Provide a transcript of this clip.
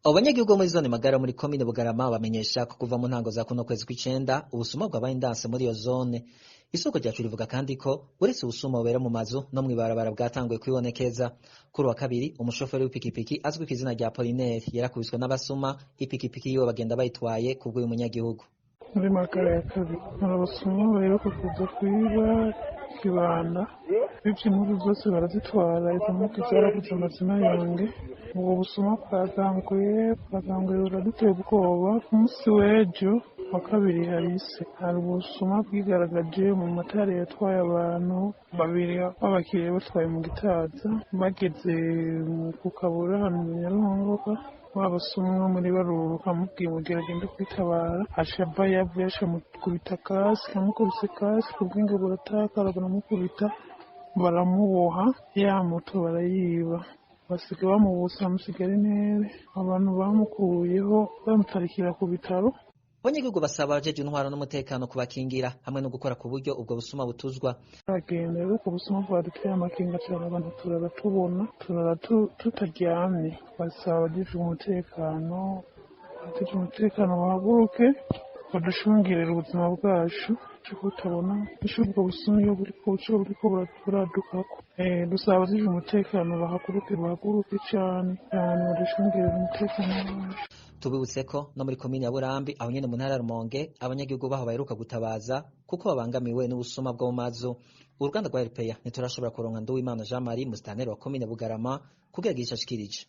Abo banyagihugu bo muri zone Magara muri komine Bugarama bamenyesha ko kuva mu ntango za kuno kwezi kw'icenda ubusuma bwabaye ndanse muri iyo zone. Isoko ryacu rivuga kandi ko uretse ubusuma bubera mu mazu no mw'ibarabara bwatanguye kwibonekeza. Kuri wa kabiri umushoferi w'ipikipiki azwi kw'izina rya Apollinaire yarakubiswe n'abasuma, ipikipiki yiwe bagenda bayitwaye kubw'uyu munyagihugu. Muri Magara ya kabiri abasuma baheruka kuza kwiba kibanda, bivye impuzu zose barazitwara, izo mpuzu zarabuze amazina yange. Ubwo busuma bwatanguye buraduteye ubwoba. Ku musi w'ejo wa kabiri hahise hari ubusuma bwigaragaje mu matara yatwaye abantu babiri b'abakiriya batwaye mu Gitaza, bageze ku Kabura hano mu Nyaruhongoka wabasumwe muri baruruka amubwiye ngo geragende kwitabara, ashaba yavuye ashamukubita kasi, amukubise kasi kubw'inge burataka baramukubita baramuboha, ya moto barayiba basiga bamubusa musigara intere, abantu bamukuyeho bamutarikira ku bitaro. Abanyagihugu basaba abajeje intwaro n'umutekano kubakingira hamwe no gukora ku buryo ubwo busuma butuzwa. Agenda rero ubwo busuma bwaduteye amakenga cyane, abantu turara tutaryamye. Basaba abajeje umutekano bahaguruke badushungirira ubuzima bwacu, cyo tutabona ubwo busuma iyo buriko buradukako. Dusaba abajeje umutekano bahaguruke cyane badushungirira umutekano wacu. Tubibutse ko no muri komine ya Burambi aho nyene mu ntara ya Rumonge abanyagihugu baho baheruka gutabaza kuko babangamiwe n'ubusuma bwo mu mazu. Uruganda rwa RPA ntiturashobora kuronka Nduwimana Jean Marie, musitanteri wa komine Bugarama, kugira ngo ashikirije.